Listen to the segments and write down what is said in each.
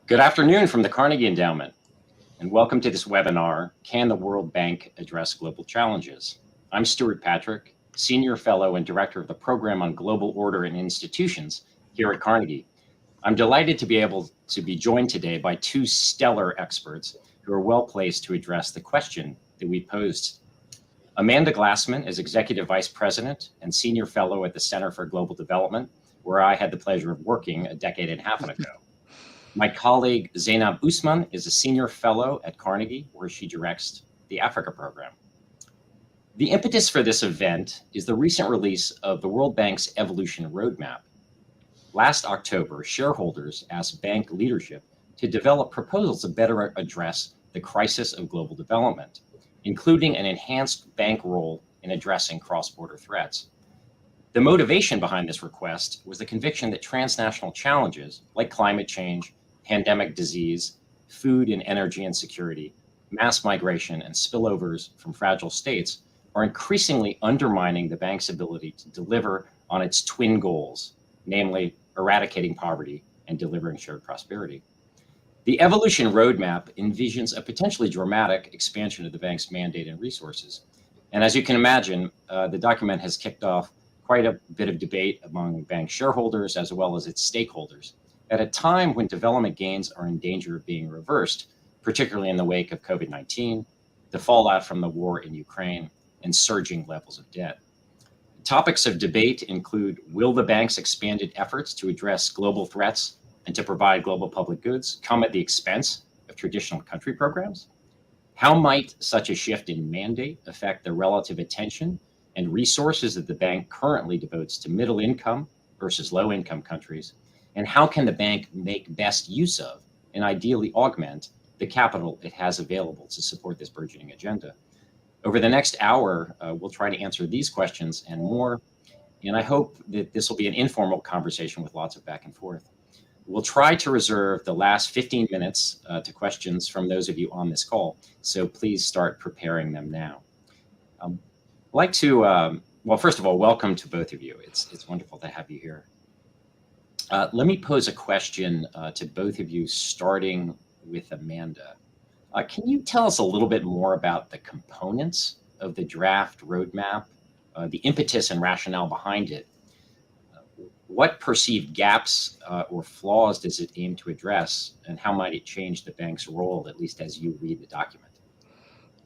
Good afternoon from the Carnegie Endowment, and welcome to this webinar, Can the World Bank Address Global Challenges? I'm Stuart Patrick, Senior Fellow and Director of the Program on Global Order and Institutions here at Carnegie. I'm delighted to be able to be joined today by two stellar experts who are well placed to address the question that we posed. Amanda Glassman is Executive Vice President and Senior Fellow at the Center for Global Development, where I had the pleasure of working a decade and a half ago. My colleague Zainab Usman is a Senior Fellow at Carnegie, where she directs the Africa program. The impetus for this event is the recent release of the World Bank's Evolution Roadmap. Last October, shareholders asked bank leadership to develop proposals to better address the crisis of global development, including an enhanced bank role in addressing cross-border threats. The motivation behind this request was the conviction that transnational challenges like climate change, pandemic disease, food and energy insecurity, mass migration, and spillovers from fragile states are increasingly undermining the bank's ability to deliver on its twin goals, namely eradicating poverty and delivering shared prosperity. The Evolution Roadmap envisions a potentially dramatic expansion of the bank's mandate and resources. And as you can imagine, the document has kicked off quite a bit of debate among bank shareholders as well as its stakeholders at a time when development gains are in danger of being reversed, particularly in the wake of COVID-19, the fallout from the war in Ukraine, and surging levels of debt. Topics of debate include, will the bank's expanded efforts to address global threats and to provide global public goods come at the expense of traditional country programs? How might such a shift in mandate affect the relative attention and resources that the bank currently devotes to middle income versus low income countries? And how can the bank make best use of and ideally augment the capital it has available to support this burgeoning agenda? Over the next hour, we'll try to answer these questions and more. And I hope that this will be an informal conversation with lots of back and forth. We'll try to reserve the last 15 minutes to questions from those of you on this call. So please start preparing them now. I'd like to, well, first of all, welcome to both of you. It's wonderful to have you here. Let me pose a question to both of you, starting with Amanda. Can you tell us a little bit more about the components of the draft roadmap, the impetus and rationale behind it? What perceived gaps or flaws does it aim to address, and how might it change the bank's role, at least as you read the document?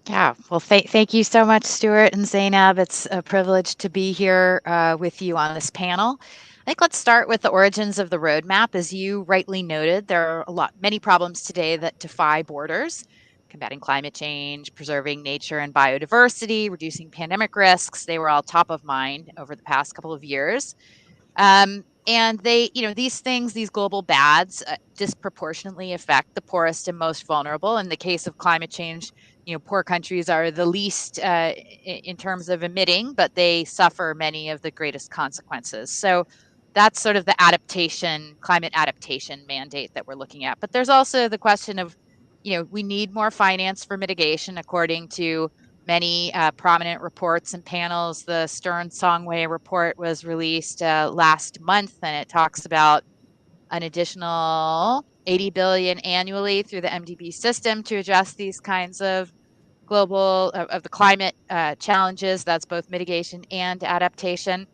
Yeah, well, thank you so much, Stuart and Zainab. It's a privilege to be here with you on this panel. I think let's start with the origins of the roadmap. As you rightly noted, there are many problems today that defy borders. Combating climate change, preserving nature and biodiversity, reducing pandemic risks, they were all top of mind over the past couple of years. And they, these things, these global bads disproportionately affect the poorest and most vulnerable. In the case of climate change, poor countries are the least in terms of emitting, but they suffer many of the greatest consequences. So that's sort of the climate adaptation mandate that we're looking at. But there's also the question of, we need more finance for mitigation, according to many prominent reports and panels. The Stern-Songway report was released last month, and it talks about an additional $80 billion annually through the MDB system to address these kinds of of the climate challenges. That's both mitigation and adaptation.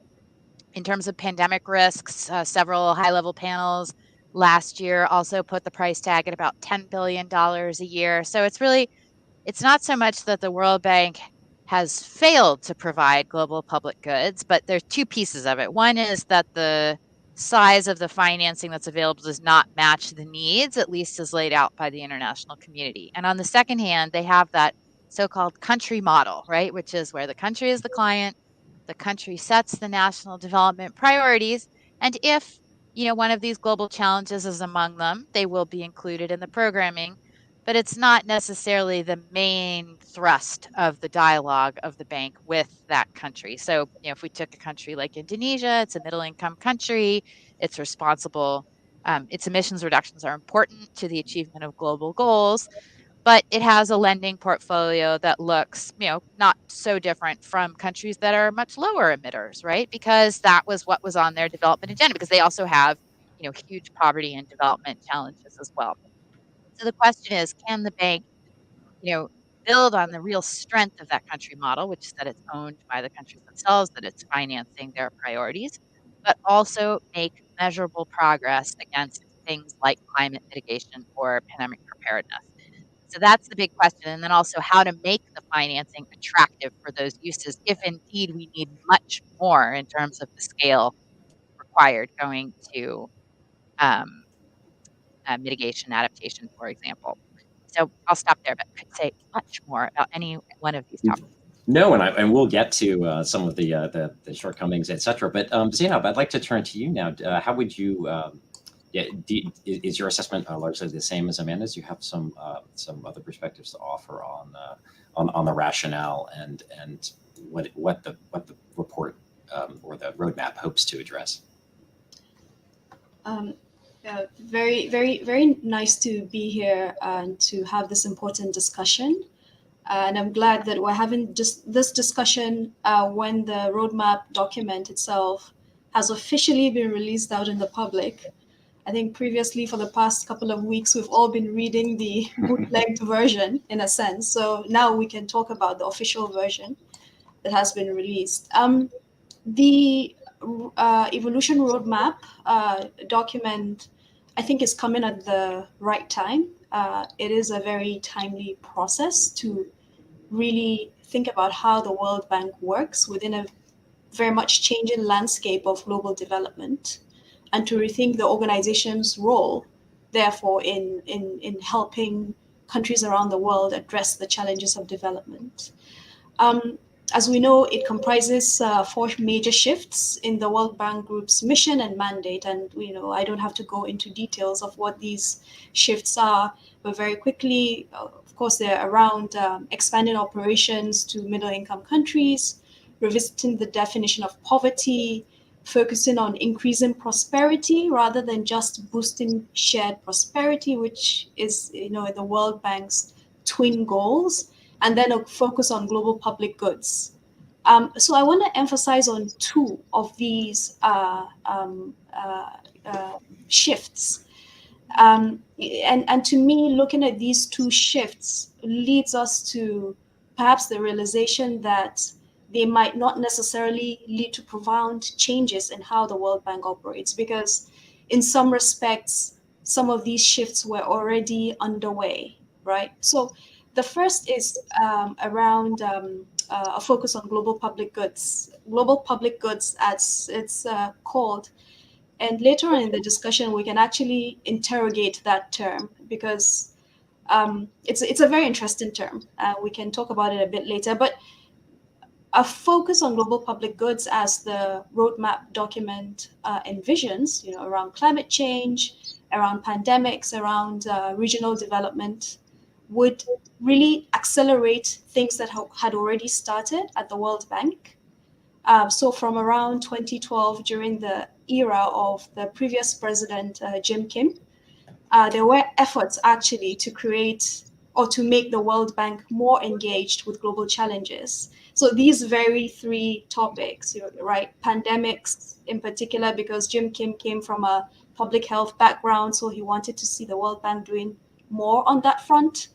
In terms of pandemic risks, several high-level panels last year also put the price tag at about $10 billion a year. So it's not so much that the World Bank has failed to provide global public goods, but there's two pieces of it. One is that the size of the financing that's available does not match the needs, at least as laid out by the international community. And on the second hand, they have that so-called country model, right, which is where the country is the client, the country sets the national development priorities, and if one of these global challenges is among them, they will be included in the programming. But it's not necessarily the main thrust of the dialogue of the bank with that country. So, if we took a country like Indonesia, it's a middle-income country, it's responsible, its emissions reductions are important to the achievement of global goals, but it has a lending portfolio that looks, not so different from countries that are much lower emitters, right? Because that was what was on their development agenda, because they also have, huge poverty and development challenges as well. So the question is, can the bank, build on the real strength of that country model, which is that it's owned by the countries themselves, that it's financing their priorities, but also make measurable progress against things like climate mitigation or pandemic preparedness? So that's the big question. And then also how to make the financing attractive for those uses, if indeed we need much more in terms of the scale required going to um, mitigation adaptation, for example. So I'll stop there, but could say much more about any one of these topics. No, and we'll get to some of the shortcomings, et cetera. But Zainab, I'd like to turn to you now. How would you? Is your assessment largely the same as Amanda's? You have some other perspectives to offer on the rationale and what the report or the roadmap hopes to address. Very, very, very nice to be here and to have this important discussion. And I'm glad that we're having just this discussion when the roadmap document itself has officially been released out in the public. I think previously, for the past couple of weeks, we've all been reading the bootlegged version, in a sense. So now we can talk about the official version that has been released. The evolution roadmap document, I think, is coming at the right time. It is a very timely process to really think about how the World Bank works within a very much changing landscape of global development, and to rethink the organization's role, therefore, in helping countries around the world address the challenges of development. As we know, it comprises 4 major shifts in the World Bank Group's mission and mandate. And, I don't have to go into details of what these shifts are, but very quickly, of course, they're around expanding operations to middle-income countries, revisiting the definition of poverty, focusing on increasing prosperity rather than just boosting shared prosperity, which is, the World Bank's twin goals, and then a focus on global public goods. So I want to emphasize on 2 of these shifts. And to me, looking at these 2 shifts leads us to perhaps the realization that they might not necessarily lead to profound changes in how the World Bank operates, because in some respects, some of these shifts were already underway, right? So the first is around a focus on global public goods. Global public goods, as it's called. And later on in the discussion, we can actually interrogate that term, because it's a very interesting term. We can talk about it a bit later. But a focus on global public goods, as the roadmap document envisions, around climate change, around pandemics, around regional development, would really accelerate things that had already started at the World Bank. So from around 2012, during the era of the previous president, Jim Kim, there were efforts actually to create or to make the World Bank more engaged with global challenges. So these very 3 topics, right? Pandemics in particular, because Jim Kim came from a public health background, so he wanted to see the World Bank doing more on that front,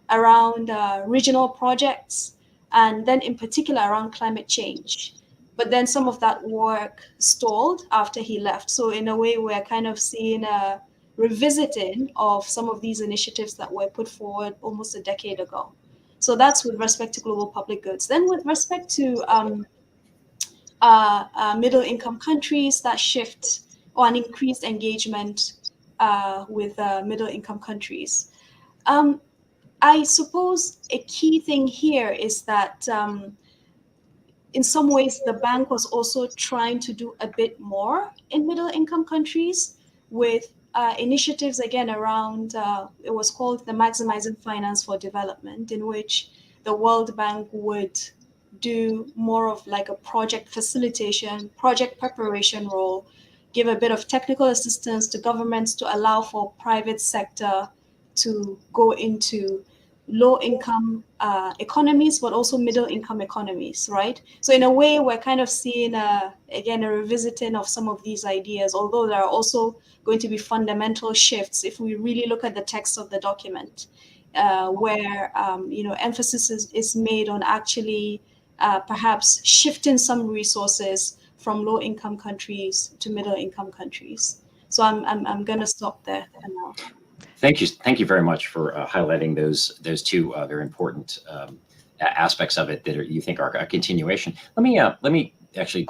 around regional projects, and then in particular around climate change. But then some of that work stalled after he left. So in a way, we're kind of seeing a revisiting of some of these initiatives that were put forward almost a decade ago. So that's with respect to global public goods. Then with respect to middle-income countries, that shift or an increased engagement with middle-income countries. I suppose a key thing here is that in some ways, the bank was also trying to do a bit more in middle-income countries with initiatives, again, around, it was called the Maximizing Finance for Development, in which the World Bank would do more of like a project facilitation, project preparation role, give a bit of technical assistance to governments to allow for private sector to go into low-income economies, but also middle-income economies, right? So in a way, we're kind of seeing, again, a revisiting of some of these ideas, although there are also going to be fundamental shifts if we really look at the text of the document, where emphasis is made on actually perhaps shifting some resources from low-income countries to middle-income countries. So I'm going to stop there for now. Thank you very much for highlighting those two very important aspects of it that you think are a continuation. Let me actually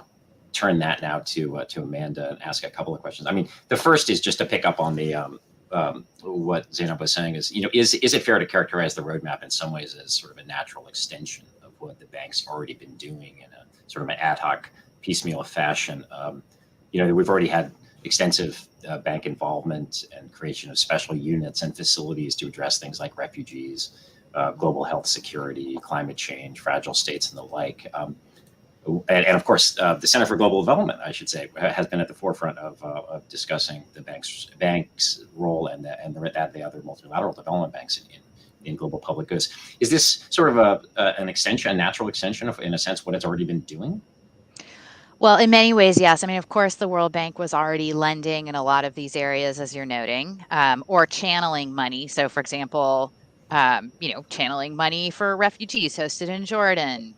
turn that now to Amanda and ask a couple of questions. I mean, the first is just to pick up on the what Zainab was saying is, is it fair to characterize the roadmap in some ways as sort of a natural extension of what the bank's already been doing in a sort of an ad hoc, piecemeal fashion? We've already had extensive bank involvement and creation of special units and facilities to address things like refugees, global health security, climate change, fragile states, and the like. And of course, the Center for Global Development, I should say, has been at the forefront of discussing the bank's role and the other multilateral development banks in global public goods. Is this sort of an extension, a natural extension of, in a sense, what it's already been doing? Well, in many ways, yes. I mean, of course, the World Bank was already lending in a lot of these areas, as you're noting, or channeling money. So, for example, channeling money for refugees hosted in Jordan,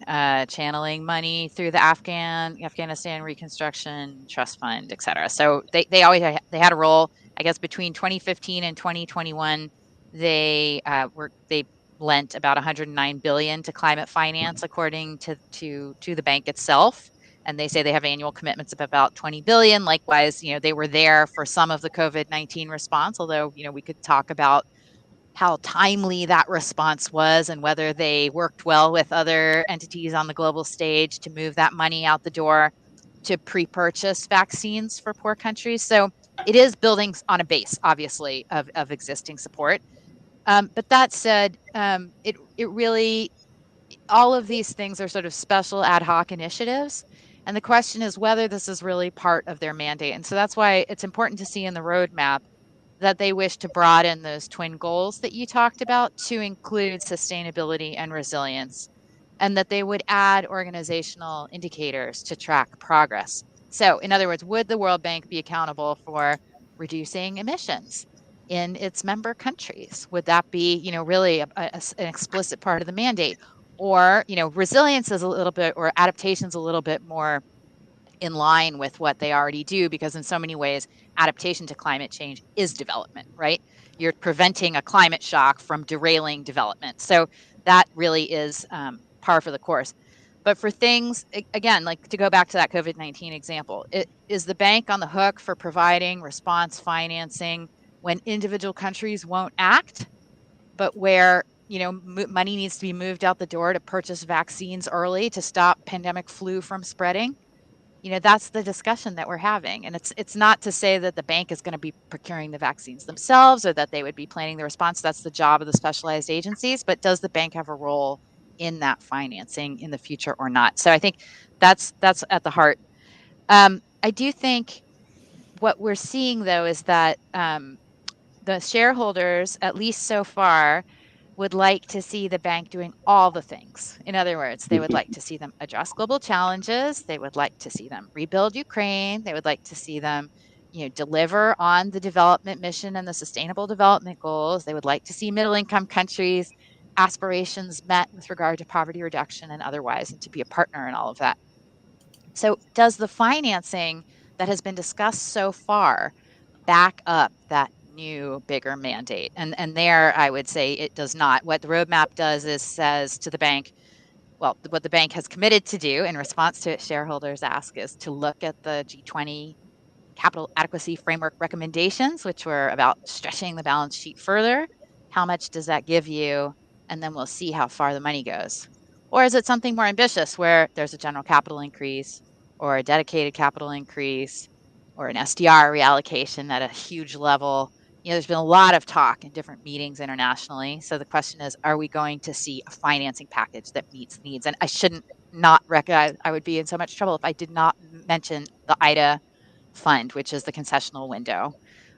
channeling money through the Afghanistan Reconstruction Trust Fund, et cetera. So they always had a role. I guess between 2015 and 2021, they lent about 109 billion to climate finance, according to the bank itself. And they say they have annual commitments of about 20 billion. Likewise, they were there for some of the COVID-19 response, although, we could talk about how timely that response was and whether they worked well with other entities on the global stage to move that money out the door to pre-purchase vaccines for poor countries. So it is building on a base, obviously, of existing support. But that said, it really, all of these things are sort of special ad hoc initiatives. And the question is whether this is really part of their mandate. And so that's why it's important to see in the roadmap that they wish to broaden those twin goals that you talked about to include sustainability and resilience, and that they would add organizational indicators to track progress. So, in other words, would the World Bank be accountable for reducing emissions in its member countries? Would that be, really an explicit part of the mandate? Or, resilience is a little bit, or adaptation is a little bit more in line with what they already do, because in so many ways, adaptation to climate change is development, right? You're preventing a climate shock from derailing development. So that really is par for the course. But for things, again, like to go back to that COVID-19 example, is the bank on the hook for providing response financing when individual countries won't act, but where money needs to be moved out the door to purchase vaccines early to stop pandemic flu from spreading? That's the discussion that we're having. And it's not to say that the bank is going to be procuring the vaccines themselves or that they would be planning the response. That's the job of the specialized agencies. But does the bank have a role in that financing in the future or not? So I think that's at the heart. I do think what we're seeing, though, is that the shareholders, at least so far, would like to see the bank doing all the things. In other words, they would like to see them address global challenges. They would like to see them rebuild Ukraine. They would like to see them, deliver on the development mission and the sustainable development goals. They would like to see middle-income countries' aspirations met with regard to poverty reduction and otherwise, and to be a partner in all of that. So does the financing that has been discussed so far back up that new, bigger mandate? And there, I would say it does not. What the roadmap does is says to the bank, well, what the bank has committed to do in response to its shareholders' ask is to look at the G20 capital adequacy framework recommendations, which were about stretching the balance sheet further. How much does that give you? And then we'll see how far the money goes. Or is it something more ambitious where there's a general capital increase or a dedicated capital increase or an SDR reallocation at a huge level? There's been a lot of talk in different meetings internationally. So the question is, are we going to see a financing package that meets needs? And I shouldn't not recognize, I would be in so much trouble if I did not mention the IDA fund, which is the concessional window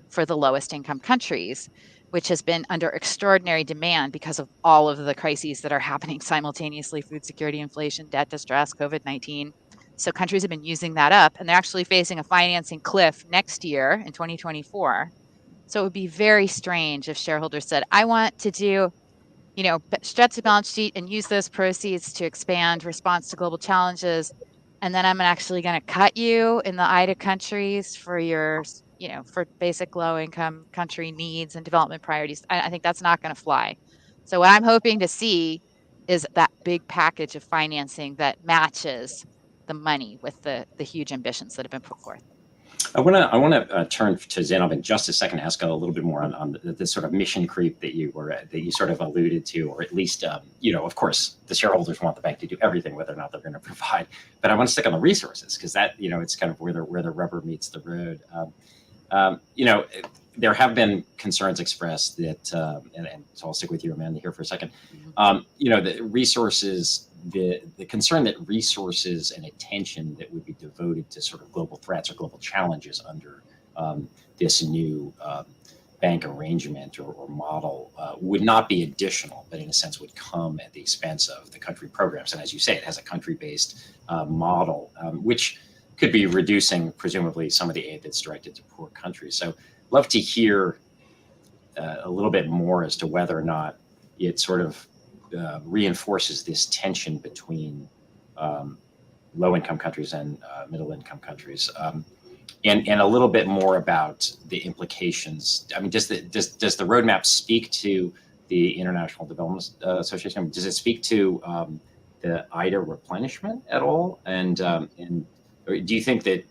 for the lowest income countries, which has been under extraordinary demand because of all of the crises that are happening simultaneously: food security, inflation, debt distress, COVID-19. So countries have been using that up, and they're actually facing a financing cliff next year in 2024. So it would be very strange if shareholders said, I want to do, stretch the balance sheet and use those proceeds to expand response to global challenges. And then I'm actually going to cut you in the IDA countries for your, for basic low income country needs and development priorities. I think that's not going to fly. So what I'm hoping to see is that big package of financing that matches the money with the huge ambitions that have been put forth. I want to turn to Zainab in just a second, ask a little bit more on the sort of mission creep that you sort of alluded to, or at least, of course, the shareholders want the bank to do everything, whether or not they're going to provide. But I want to stick on the resources, because that, it's kind of where the rubber meets the road. There have been concerns expressed that, and so I'll stick with you, Amanda, here for a second. The resources, the concern that resources and attention that would be devoted to sort of global threats or global challenges under this new bank arrangement or model would not be additional, but in a sense would come at the expense of the country programs. And as you say, it has a country-based model, which could be reducing, presumably, some of the aid that's directed to poor countries. So love to hear a little bit more as to whether or not it sort of reinforces this tension between low-income countries and middle-income countries, and a little bit more about the implications. I mean, does the roadmap speak to the International Development Association? Does it speak to the IDA replenishment at all? And do you think that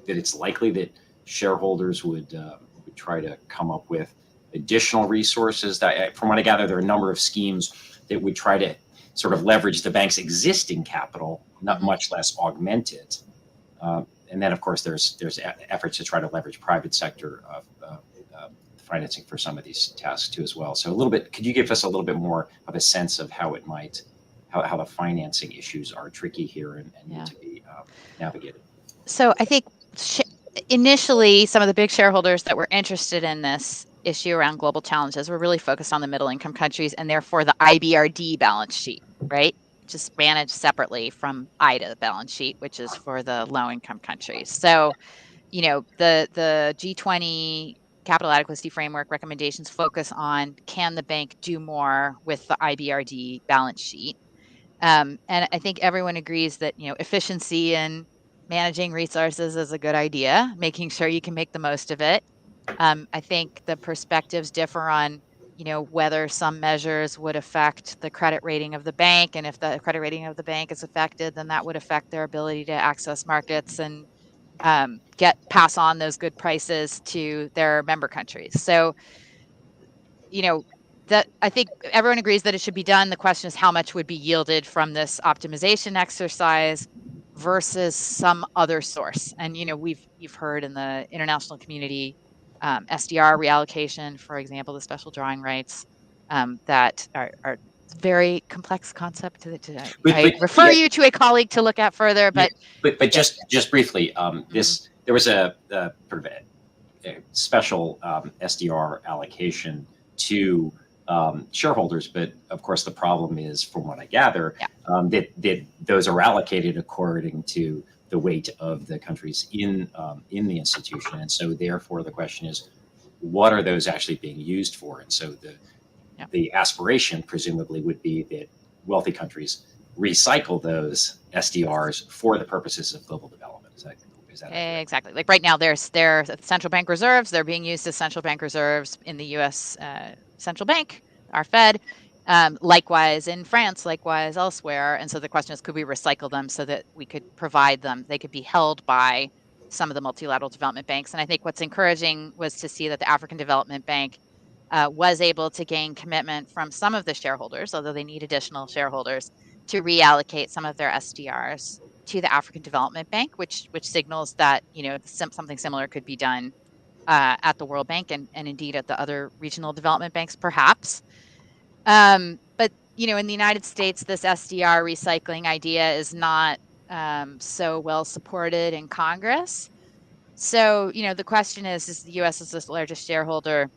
it's likely that shareholders would try to come up with additional resources? That, from what I gather, there are a number of schemes that would try to sort of leverage the bank's existing capital, not much less augment it. And then, of course, there's efforts to try to leverage private sector financing for some of these tasks too as well. So could you give us a little bit more of a sense of how it might, how the financing issues are tricky here and need to be navigated? So I think initially some of the big shareholders that were interested in this issue around global challenges were really focused on the middle income countries, and therefore the IBRD balance sheet, right? Just managed separately from IDA balance sheet, which is for the low income countries. So, the G20 capital adequacy framework recommendations focus on, can the bank do more with the IBRD balance sheet? And I think everyone agrees that, efficiency in managing resources is a good idea, making sure you can make the most of it. I think the perspectives differ on, whether some measures would affect the credit rating of the bank. And if the credit rating of the bank is affected, then that would affect their ability to access markets and pass on those good prices to their member countries. So, that I think everyone agrees that it should be done. The question is how much would be yielded from this optimization exercise versus some other source. And you've heard in the international community, SDR reallocation, for example, the special drawing rights, that are very complex concept. I refer you to a colleague to look at further. But just briefly, there was a sort of a special SDR allocation to shareholders, but of course the problem is, from what I gather, that those are allocated according to the weight of the countries in the institution, and so therefore the question is, what are those actually being used for? And so the aspiration presumably would be that wealthy countries recycle those SDRs for the purposes of global development. Is that exactly? Like right now, there's central bank reserves. They're being used as central bank reserves in the U.S. Central Bank, our Fed, likewise in France, likewise elsewhere. And so the question is, could we recycle them so that we could provide them? They could be held by some of the multilateral development banks. And I think what's encouraging was to see that the African Development Bank was able to gain commitment from some of the shareholders, although they need additional shareholders, to reallocate some of their SDRs to the African Development Bank, which signals that something similar could be done at the World Bank and indeed at the other regional development banks, perhaps. But in the United States, this SDR recycling idea is not so well supported in Congress. So the question is the U.S. is the largest shareholder.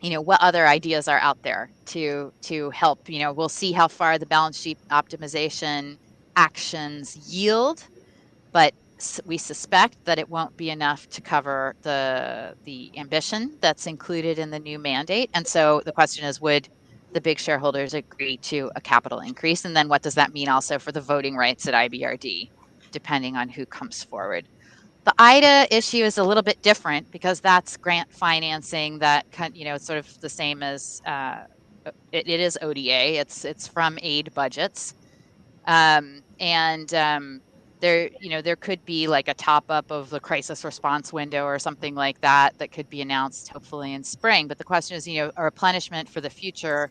what other ideas are out there to help. We'll see how far the balance sheet optimization actions yield, but we suspect that it won't be enough to cover the ambition that's included in the new mandate. And so the question is, would the big shareholders agree to a capital increase? And then what does that mean also for the voting rights at IBRD, depending on who comes forward? The IDA issue is a little bit different because that's grant financing that it's sort of the same as it is ODA. It's from aid budgets, there could be like a top up of the crisis response window or something like that could be announced hopefully in spring. But the question is, a replenishment for the future,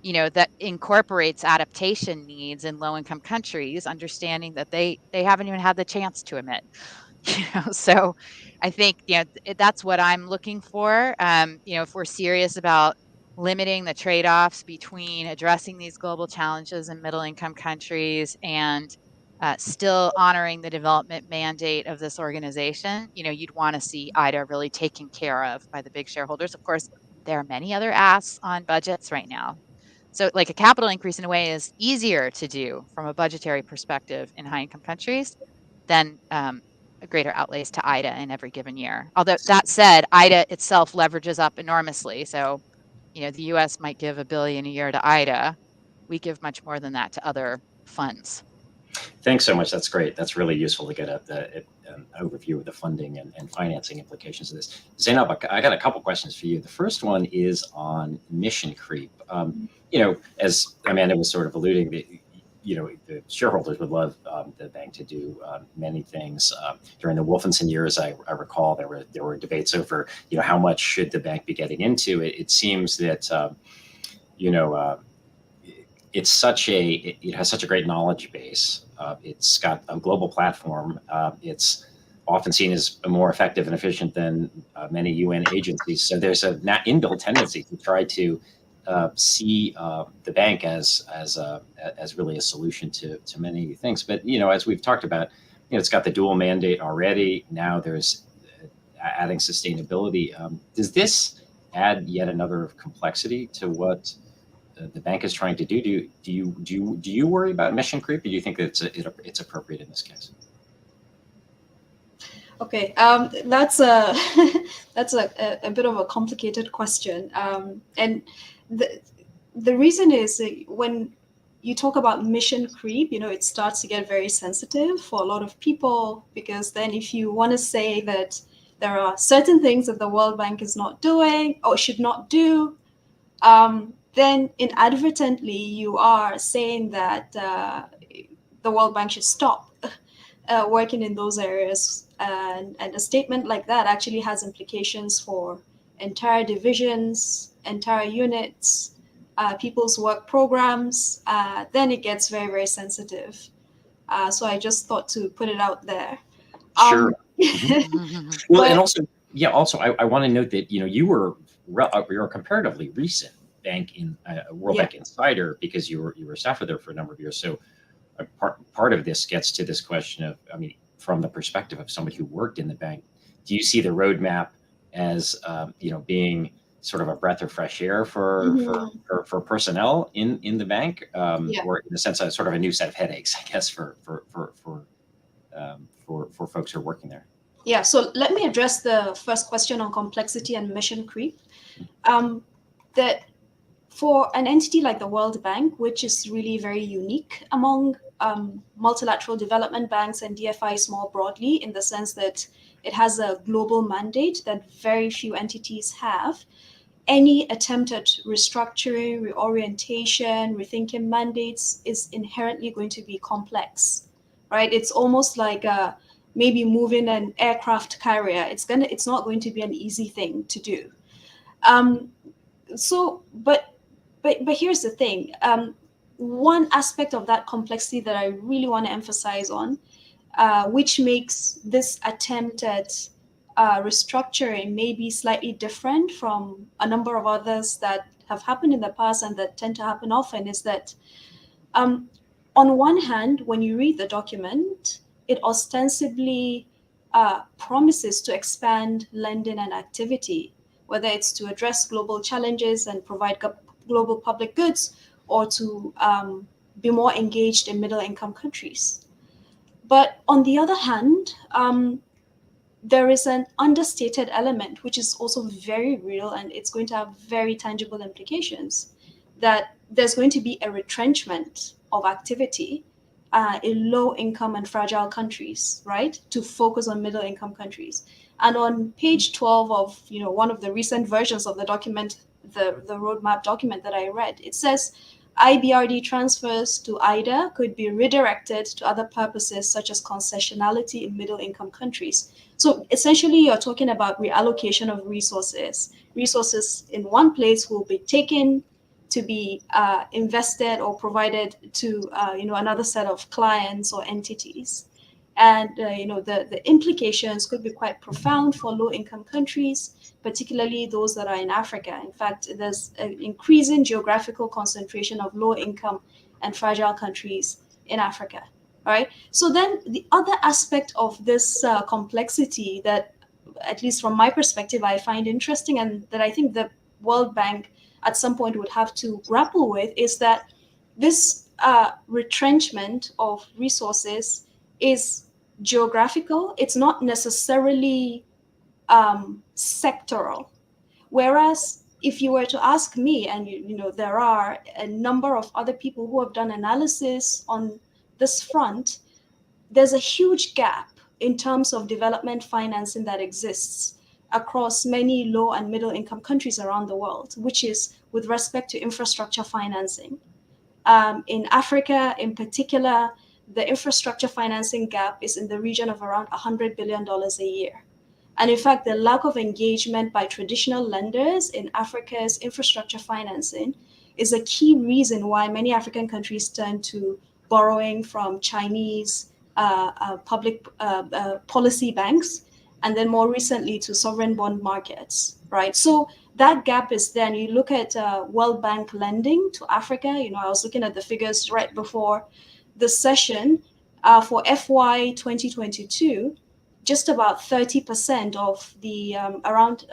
that incorporates adaptation needs in low income countries, understanding that they haven't even had the chance to emit. So I think, that's what I'm looking for. If we're serious about limiting the trade-offs between addressing these global challenges in middle income countries and still honoring the development mandate of this organization, you'd want to see IDA really taken care of by the big shareholders. Of course, there are many other asks on budgets right now. So like a capital increase in a way is easier to do from a budgetary perspective in high income countries than greater outlays to IDA in every given year. Although that said, IDA itself leverages up enormously. So, the US might give $1 billion a year to IDA. We give much more than that to other funds. Thanks so much. That's great. That's really useful to get an overview of the funding and financing implications of this. Zainab, I got a couple questions for you. The first one is on mission creep. As Amanda was sort of alluding, the shareholders would love the bank to do many things. During the Wolfenson years, I recall there were debates over how much should the bank be getting into. It seems that it has such a great knowledge base. It's got a global platform. It's often seen as more effective and efficient than many UN agencies. So there's an inbuilt tendency to try to see the bank as really a solution to many things. But as we've talked about, it's got the dual mandate already. Now there's adding sustainability. Does this add yet another complexity to what the bank is trying to do? Do you worry about mission creep, or do you think that it's appropriate in this case? Okay, that's a bit of a complicated question, and the reason is when you talk about mission creep, it starts to get very sensitive for a lot of people, because then if you want to say that there are certain things that the World Bank is not doing or should not do, then inadvertently you are saying that the World Bank should stop working in those areas. And a statement like that actually has implications for entire divisions, entire units, people's work programs. Then it gets very, very sensitive. So I just thought to put it out there. Sure. Well, and also, I want to note that you're a comparatively recent bank in World Bank insider, because you were a staffer there for a number of years. So part of this gets to this question of, from the perspective of somebody who worked in the bank, do you see the roadmap as being sort of a breath of fresh air for personnel in the bank, or in a sense, sort of a new set of headaches, I guess, for folks who are working there? Yeah. So let me address the first question on complexity and mission creep. That for an entity like the World Bank, which is really very unique among multilateral development banks and DFIs more broadly, in the sense that it has a global mandate that very few entities have, any attempt at restructuring, reorientation, rethinking mandates is inherently going to be complex, right? It's almost like maybe moving an aircraft carrier. It's not going to be an easy thing to do. But here's the thing. One aspect of that complexity that I really want to emphasize on, which makes this attempt at restructuring maybe slightly different from a number of others that have happened in the past and that tend to happen often, is that on one hand, when you read the document, it ostensibly promises to expand lending and activity. whether it's to address global challenges and provide global public goods, or to be more engaged in middle-income countries. But on the other hand, there is an understated element, which is also very real, and it's going to have very tangible implications, that there's going to be a retrenchment of activity in low-income and fragile countries, right, to focus on middle-income countries. And on page 12 of one of the recent versions of the document, the roadmap document that I read, it says IBRD transfers to IDA could be redirected to other purposes such as concessionality in middle-income countries. So essentially, you're talking about reallocation of resources. Resources in one place will be taken to be invested or provided to another set of clients or entities. And the implications could be quite profound for low-income countries, particularly those that are in Africa. In fact, there's an increasing geographical concentration of low-income and fragile countries in Africa. All right. So then the other aspect of this complexity that, at least from my perspective, I find interesting, and that I think the World Bank at some point would have to grapple with, is that this retrenchment of resources is geographical. It's not necessarily sectoral. Whereas if you were to ask me, and there are a number of other people who have done analysis on this front, there's a huge gap in terms of development financing that exists across many low and middle income countries around the world, which is with respect to infrastructure financing. In Africa, in particular, the infrastructure financing gap is in the region of around $100 billion a year. And in fact, the lack of engagement by traditional lenders in Africa's infrastructure financing is a key reason why many African countries turn to borrowing from Chinese public policy banks, and then more recently to sovereign bond markets, right? So that gap is there. And you look at World Bank lending to Africa. I was looking at the figures right before the session for FY 2022. Just about 30% of the around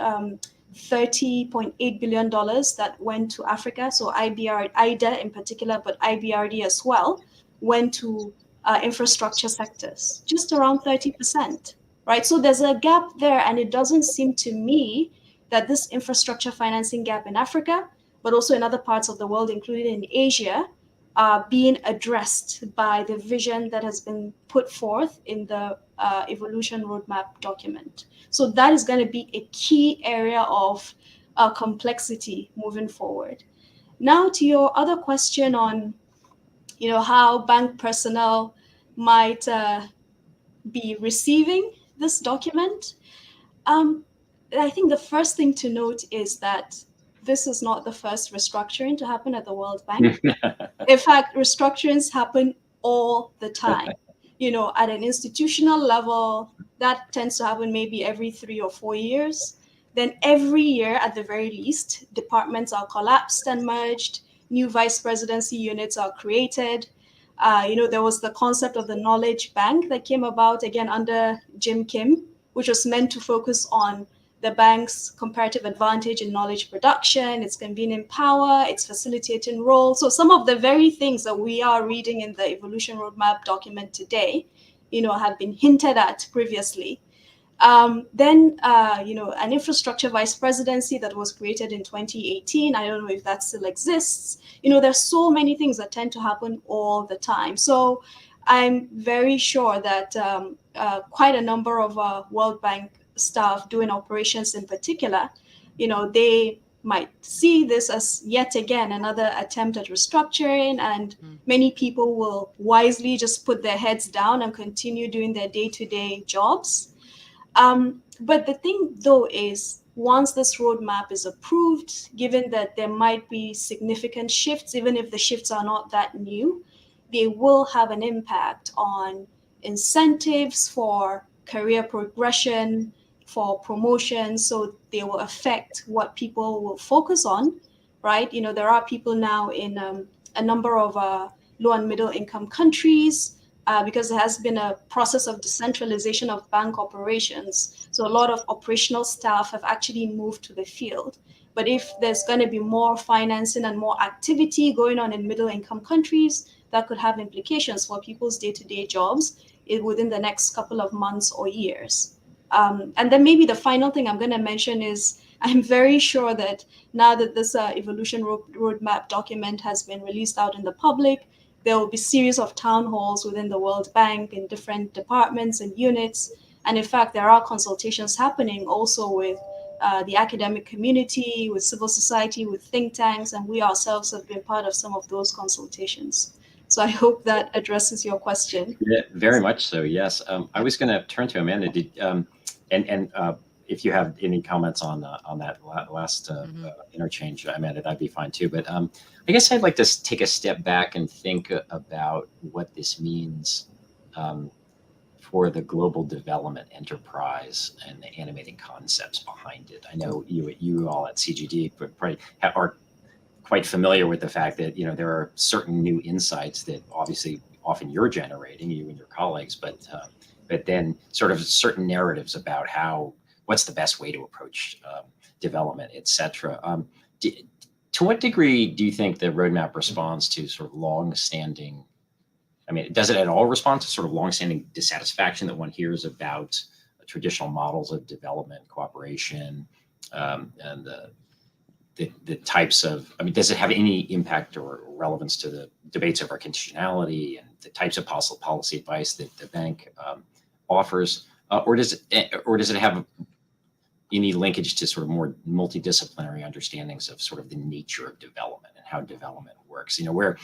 $30.8 billion that went to Africa, so IDA in particular, but IBRD as well, went to infrastructure sectors, just around 30%, right? So there's a gap there, and it doesn't seem to me that this infrastructure financing gap in Africa, but also in other parts of the world, including in Asia, being addressed by the vision that has been put forth in the evolution roadmap document. So that is going to be a key area of complexity moving forward. Now to your other question on, how bank personnel might be receiving this document. I think the first thing to note is that this is not the first restructuring to happen at the World Bank. In fact, restructurings happen all the time. At an institutional level, that tends to happen maybe every 3 or 4 years. Then every year, at the very least, departments are collapsed and merged, new vice presidency units are created. There was the concept of the knowledge bank that came about, again, under Jim Kim, which was meant to focus on the bank's comparative advantage in knowledge production, its convening power, its facilitating role. So some of the very things that we are reading in the evolution roadmap document today, have been hinted at previously. Then, an infrastructure vice presidency that was created in 2018. I don't know if that still exists. There's so many things that tend to happen all the time. So I'm very sure that quite a number of World Bank staff doing operations in particular, they might see this as yet again another attempt at restructuring, and many people will wisely just put their heads down and continue doing their day-to-day jobs. But the thing, though, is once this roadmap is approved, given that there might be significant shifts, even if the shifts are not that new, they will have an impact on incentives for career progression, for promotion. So they will affect what people will focus on, right? There are people now in a number of low and middle income countries because there has been a process of decentralization of bank operations. So a lot of operational staff have actually moved to the field. But if there's going to be more financing and more activity going on in middle income countries, that could have implications for people's day-to-day jobs within the next couple of months or years. And then maybe the final thing I'm going to mention is I'm very sure that now that this evolution roadmap document has been released out in the public, there will be series of town halls within the World Bank in different departments and units. And in fact, there are consultations happening also with the academic community, with civil society, with think tanks, and we ourselves have been part of some of those consultations. So I hope that addresses your question. Yeah, very much so. Yes. I was going to turn to Amanda. If you have any comments on that last interchange, Amanda, that'd be fine too. But I guess I'd like to take a step back and think about what this means for the global development enterprise and the animating concepts behind it. I know you all at CGD probably are quite familiar with the fact that there are certain new insights that obviously often you're generating, you and your colleagues, but then sort of certain narratives about what's the best way to approach development, et cetera. To what degree do you think the roadmap responds to sort of long-standing, does it at all respond to sort of long-standing dissatisfaction that one hears about traditional models of development, cooperation, and the types of, does it have any impact or relevance to the debates over conditionality and the types of possible policy advice that the bank offers, or does it have any linkage to sort of more multidisciplinary understandings of sort of the nature of development and how development works? Where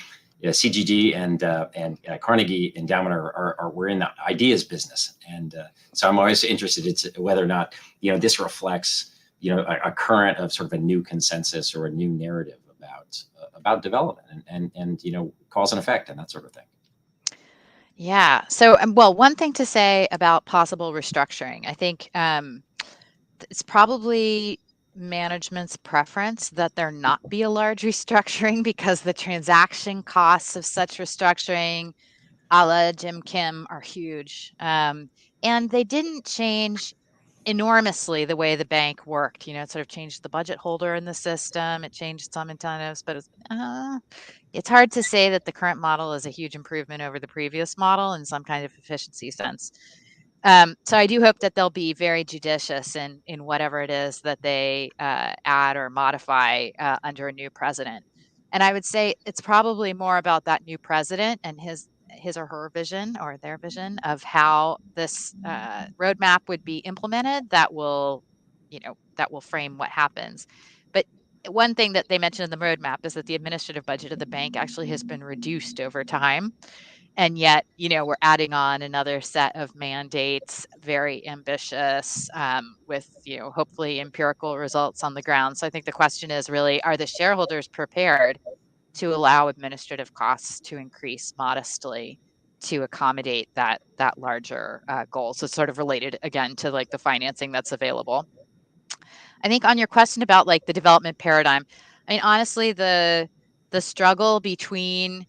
CGD and Carnegie Endowment we're in the ideas business, and so I'm always interested in whether or not this reflects a current of sort of a new consensus or a new narrative about development and cause and effect and that sort of thing. Yeah. So, well, one thing to say about possible restructuring, I think it's probably management's preference that there not be a large restructuring because the transaction costs of such restructuring, a la Jim Kim, are huge. And they didn't change enormously the way the bank worked. It sort of changed the budget holder in the system. It changed some incentives, but it's hard to say that the current model is a huge improvement over the previous model in some kind of efficiency sense. So I do hope that they'll be very judicious in whatever it is that they add or modify under a new president. And I would say it's probably more about that new president and his or her vision or their vision of how this roadmap would be implemented that will frame what happens. But one thing that they mentioned in the roadmap is that the administrative budget of the bank actually has been reduced over time. And yet, we're adding on another set of mandates, very ambitious, with, hopefully empirical results on the ground. So I think the question is really, are the shareholders prepared to allow administrative costs to increase modestly to accommodate that larger goal? So it's sort of related again to like the financing that's available. I think on your question about like the development paradigm, honestly, the struggle between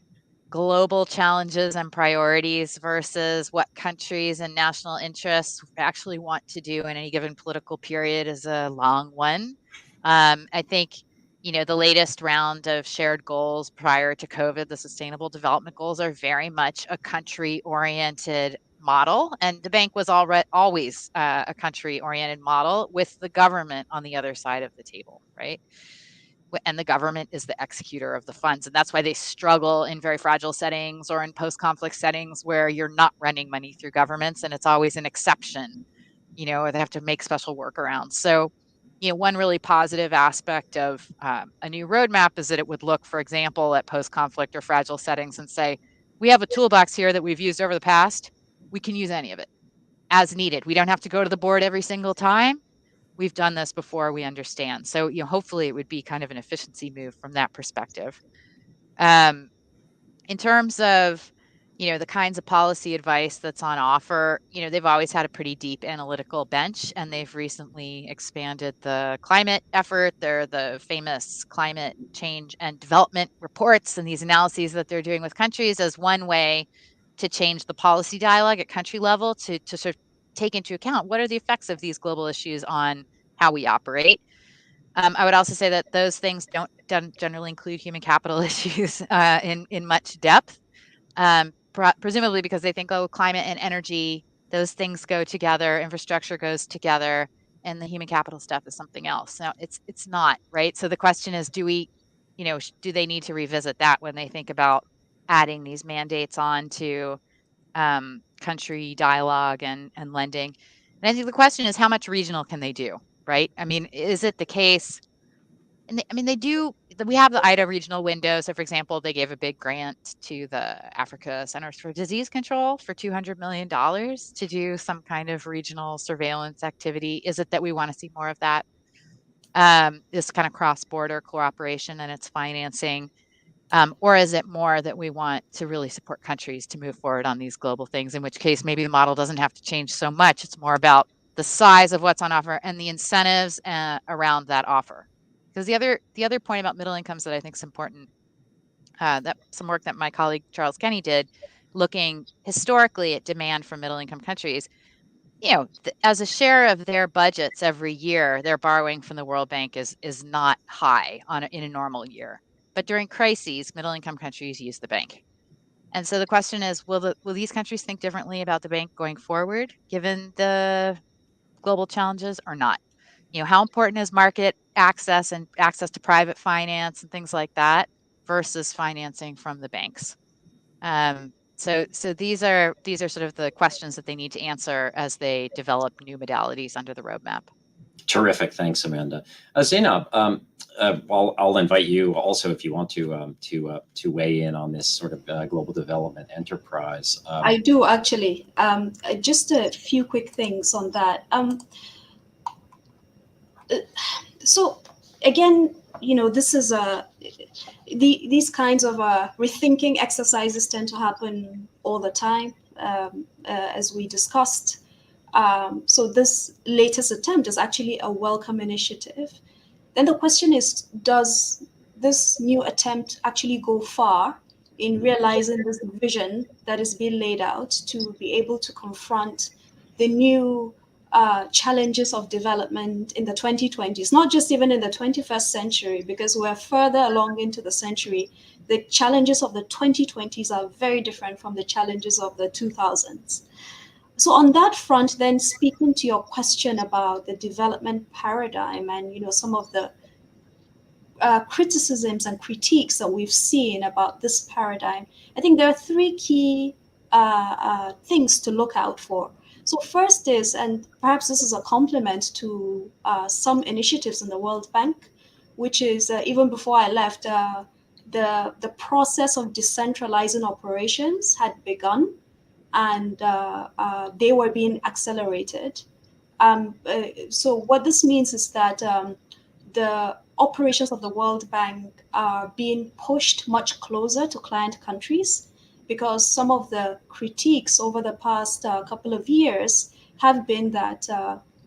global challenges and priorities versus what countries and national interests actually want to do in any given political period is a long one. I think, the latest round of shared goals prior to COVID, the Sustainable Development Goals, are very much a country-oriented model. And the bank was always a country-oriented model with the government on the other side of the table, right? And the government is the executor of the funds. And that's why they struggle in very fragile settings or in post-conflict settings where you're not running money through governments. And it's always an exception, or they have to make special workarounds. So, one really positive aspect of a new roadmap is that it would look, for example, at post-conflict or fragile settings and say, we have a toolbox here that we've used over the past. We can use any of it as needed. We don't have to go to the board every single time. We've done this before, we understand. So, hopefully it would be kind of an efficiency move from that perspective. In terms of, the kinds of policy advice that's on offer, they've always had a pretty deep analytical bench, and they've recently expanded the climate effort. They're the famous climate change and development reports and these analyses that they're doing with countries as one way to change the policy dialogue at country level to sort of take into account what are the effects of these global issues on how we operate. I would also say that those things don't generally include human capital issues in much depth, presumably because they think, oh, climate and energy, those things go together, infrastructure goes together, and the human capital stuff is something else. Now, it's not, right? So the question is, do they need to revisit that when they think about adding these mandates on to country dialogue and lending? And I think the question is, how much regional can they do, right? I mean, is it the case? And we have the IDA regional window. So, for example, they gave a big grant to the Africa Centers for Disease Control for $200 million to do some kind of regional surveillance activity. Is it that we want to see more of that? This kind of cross-border cooperation and its financing? Or is it more that we want to really support countries to move forward on these global things, in which case maybe the model doesn't have to change so much. It's more about the size of what's on offer and the incentives around that offer. Because the other point about middle incomes that I think is important, that some work that my colleague Charles Kenny did, looking historically at demand from middle income countries, as a share of their budgets every year, their borrowing from the World Bank is not high in a normal year. But during crises, middle income countries use the bank. And so the question is, will these countries think differently about the bank going forward, given the global challenges, or not? How important is market access and access to private finance and things like that versus financing from the banks? So these are sort of the questions that they need to answer as they develop new modalities under the roadmap. Terrific, thanks, Amanda. Zainab, I'll invite you also if you want to weigh in on this sort of global development enterprise. I do actually. Just a few quick things on that. So again, this is these kinds of rethinking exercises tend to happen all the time, as we discussed. So this latest attempt is actually a welcome initiative. Then the question is, does this new attempt actually go far in realizing this vision that is being laid out to be able to confront the new challenges of development in the 2020s, not just even in the 21st century, because we're further along into the century. The challenges of the 2020s are very different from the challenges of the 2000s. So on that front, then, speaking to your question about the development paradigm and some of the criticisms and critiques that we've seen about this paradigm, I think there are three key things to look out for. So first is, and perhaps this is a compliment to some initiatives in the World Bank, which is even before I left, the process of decentralizing operations had begun, and they were being accelerated. So what this means is that the operations of the World Bank are being pushed much closer to client countries, because some of the critiques over the past couple of years have been that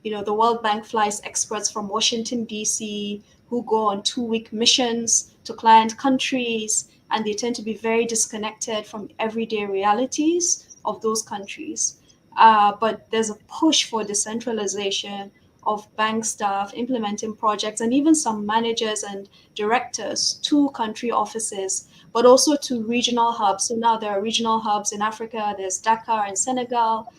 the World Bank flies experts from Washington, D.C., who go on 2-week missions to client countries, and they tend to be very disconnected from everyday realities of those countries. But there's a push for decentralization of bank staff implementing projects, and even some managers and directors to country offices, but also to regional hubs. So now there are regional hubs in Africa. There's Dakar in Senegal,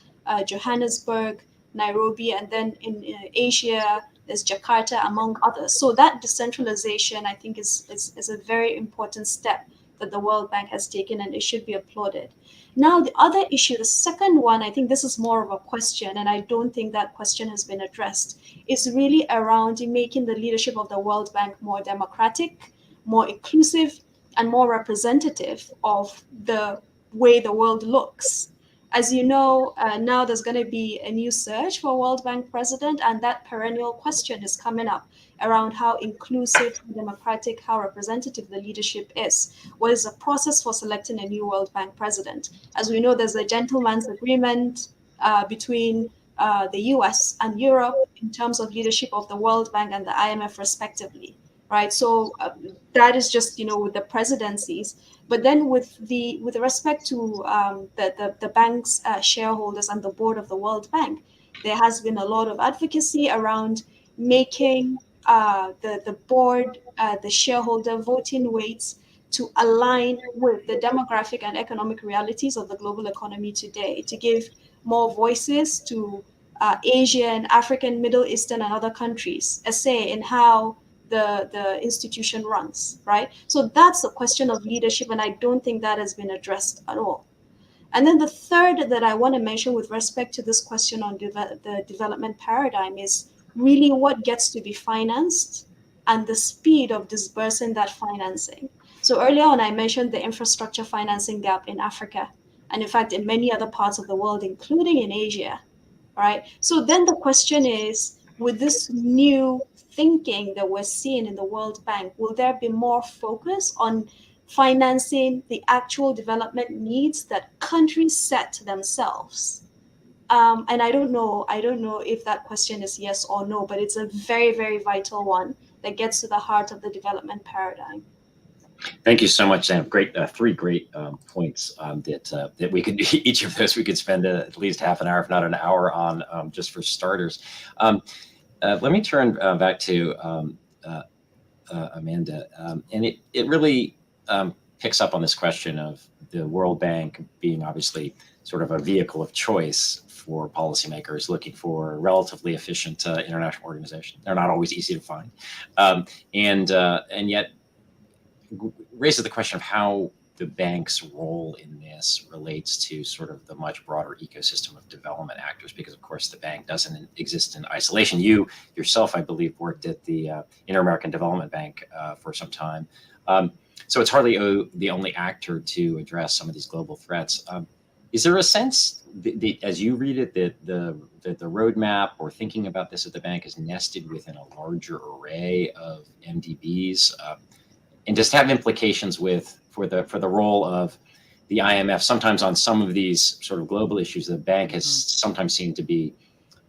Johannesburg, Nairobi, and then in Asia, there's Jakarta, among others. So that decentralization, I think, is a very important step that the World Bank has taken, and it should be applauded. Now, the other issue, the second one, I think this is more of a question, and I don't think that question has been addressed, is really around making the leadership of the World Bank more democratic, more inclusive, and more representative of the way the world looks. As you know, now there's going to be a new search for World Bank president, and that perennial question is coming up around how inclusive, democratic, how representative the leadership is. What is the process for selecting a new World Bank president? As we know, there's a gentleman's agreement between the US and Europe in terms of leadership of the World Bank and the IMF respectively. right? So that is just, with the presidencies. But then with respect to the bank's shareholders and the board of the World Bank, there has been a lot of advocacy around making the board, the shareholder voting weights to align with the demographic and economic realities of the global economy today, to give more voices to Asian, African, Middle Eastern, and other countries, a say in how the institution runs, right? So that's a question of leadership, and I don't think that has been addressed at all. And then the third that I want to mention with respect to this question on the development paradigm is really what gets to be financed and the speed of disbursing that financing. So earlier on, I mentioned the infrastructure financing gap in Africa, and in fact, in many other parts of the world, including in Asia, right? So then the question is, with this new thinking that we're seeing in the World Bank, will there be more focus on financing the actual development needs that countries set themselves? And I don't know if that question is yes or no, but it's a very, very vital one that gets to the heart of the development paradigm. Thank you so much, Sam. Great, three great points that we could, each of those we could spend at least half an hour, if not an hour, on just for starters. Let me turn back to Amanda, and it really picks up on this question of the World Bank being obviously sort of a vehicle of choice for policymakers looking for a relatively efficient international organization. They're not always easy to find, and yet raises the question of how the bank's role in this relates to sort of the much broader ecosystem of development actors, because of course the bank doesn't exist in isolation. You yourself, I believe, worked at the Inter-American Development Bank for some time. So it's hardly the only actor to address some of these global threats. Is there a sense, as you read it, that the roadmap or thinking about this at the bank is nested within a larger array of MDBs? And just have implications for the role of the IMF. Sometimes on some of these sort of global issues, the bank has sometimes seemed to be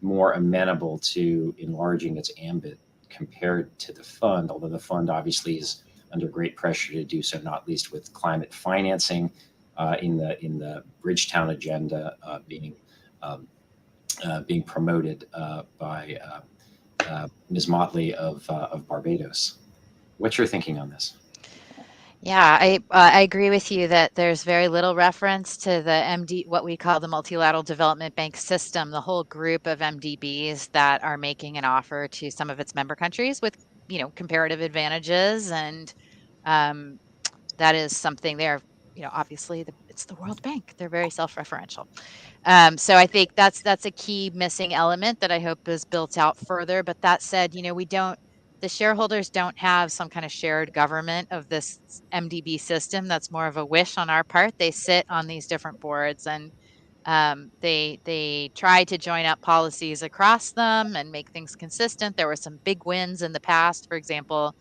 more amenable to enlarging its ambit compared to the fund, although the fund obviously is under great pressure to do so, not least with climate financing in the Bridgetown agenda being promoted by Ms. Motley of Barbados. What's your thinking on this? Yeah, I agree with you that there's very little reference to the what we call the multilateral development bank system, the whole group of MDBs that are making an offer to some of its member countries with, comparative advantages, and that is something they're, obviously it's the World Bank. They're very self-referential. So I think that's a key missing element that I hope is built out further. But that said, the shareholders don't have some kind of shared government of this MDB system. That's more of a wish on our part. They sit on these different boards, and they try to join up policies across them and make things consistent. There were some big wins in the past. For example,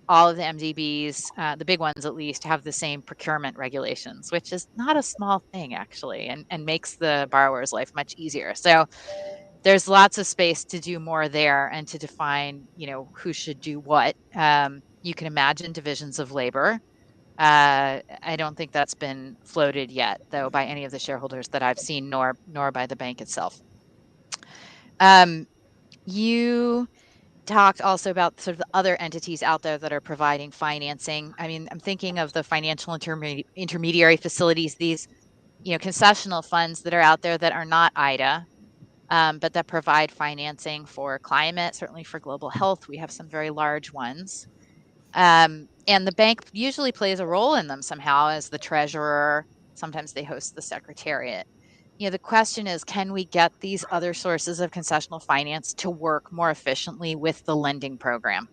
all of the MDBs, the big ones at least, have the same procurement regulations, which is not a small thing actually, and makes the borrower's life much easier. So there's lots of space to do more there and to define, who should do what. You can imagine divisions of labor. I don't think that's been floated yet, though, by any of the shareholders that I've seen, nor by the bank itself. You talked also about sort of the other entities out there that are providing financing. I mean, I'm thinking of the financial intermediary facilities, these, concessional funds that are out there that are not IDA, but that provide financing for climate, certainly for global health. We have some very large ones. And the bank usually plays a role in them somehow as the treasurer. Sometimes they host the secretariat. The question is, can we get these other sources of concessional finance to work more efficiently with the lending program?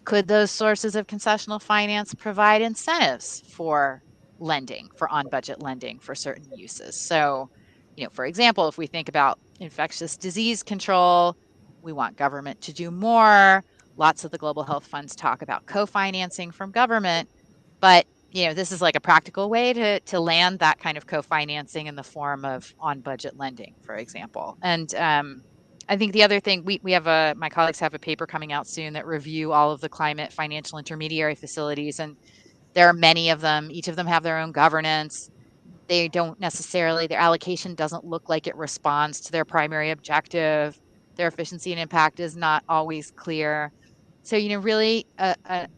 Could those sources of concessional finance provide incentives for lending, for on-budget lending for certain uses? So, for example, if we think about infectious disease control, we want government to do more. Lots of the global health funds talk about co-financing from government, but this is like a practical way to land that kind of co-financing in the form of on-budget lending, for example. And I think the other thing, we have my colleagues have a paper coming out soon that review all of the climate financial intermediary facilities, and there are many of them. Each of them have their own governance. They don't necessarily, their allocation doesn't look like it responds to their primary objective. Their efficiency and impact is not always clear. So, really an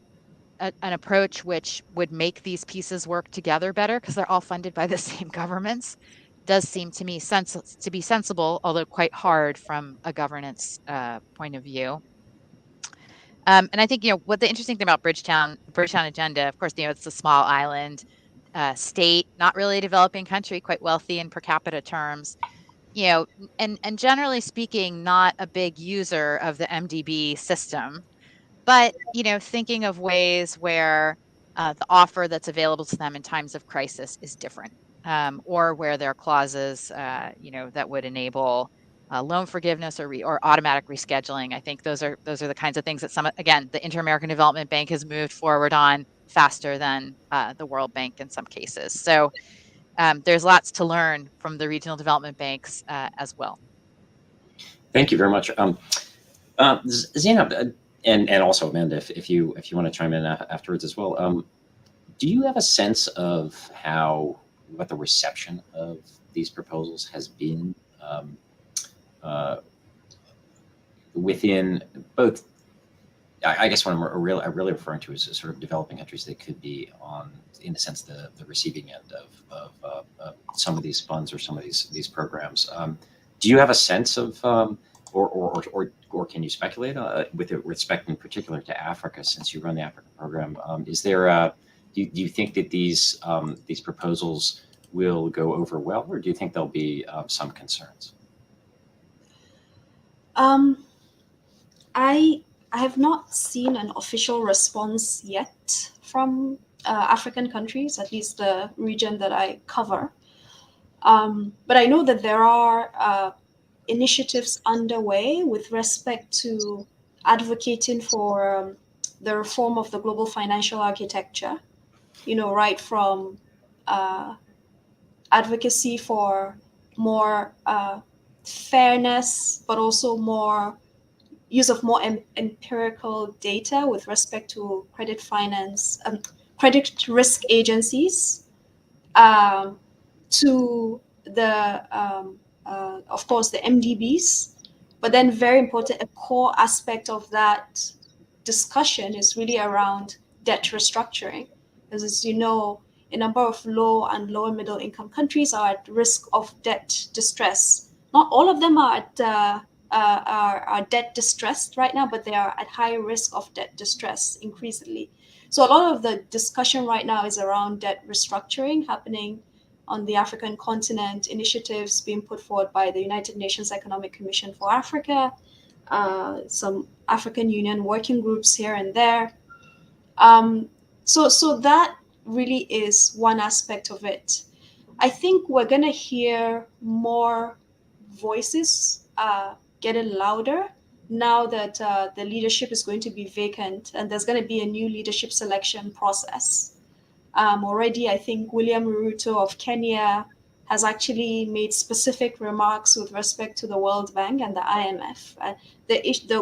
approach which would make these pieces work together better, because they're all funded by the same governments, does seem to me to be sensible, although quite hard from a governance point of view. And I think, what the interesting thing about Bridgetown agenda, of course, it's a small island state, not really a developing country, quite wealthy in per capita terms, and generally speaking, not a big user of the MDB system, but, thinking of ways where the offer that's available to them in times of crisis is different, or where there are clauses, that would enable loan forgiveness or automatic rescheduling. I think those are the kinds of things that the Inter-American Development Bank has moved forward on faster than the World Bank in some cases. So there's lots to learn from the regional development banks as well. Thank you very much. Zainab, and also Amanda, if you want to chime in afterwards as well, do you have a sense of what the reception of these proposals has been within both? I guess what I'm really referring to is sort of developing countries that could be on, in a sense, the receiving end of some of these funds or some of these programs. Do you have a sense of, or can you speculate with respect in particular to Africa, since you run the Africa program? Is there do you think that these proposals will go over well, or do you think there'll be some concerns? I have not seen an official response yet from African countries, at least the region that I cover. But I know that there are initiatives underway with respect to advocating for the reform of the global financial architecture, right from advocacy for more fairness, but also more use of more empirical data with respect to credit risk agencies, to the, of course, the MDBs. But then very important, a core aspect of that discussion is really around debt restructuring. Because as you know, a number of low and lower middle income countries are at risk of debt distress. Not all of them are debt distressed right now, but they are at high risk of debt distress increasingly. So a lot of the discussion right now is around debt restructuring happening on the African continent, initiatives being put forward by the United Nations Economic Commission for Africa, some African Union working groups here and there. So that really is one aspect of it. I think we're going to hear more voices getting louder now that the leadership is going to be vacant and there's going to be a new leadership selection process. Already, I think William Ruto of Kenya has actually made specific remarks with respect to the World Bank and the IMF.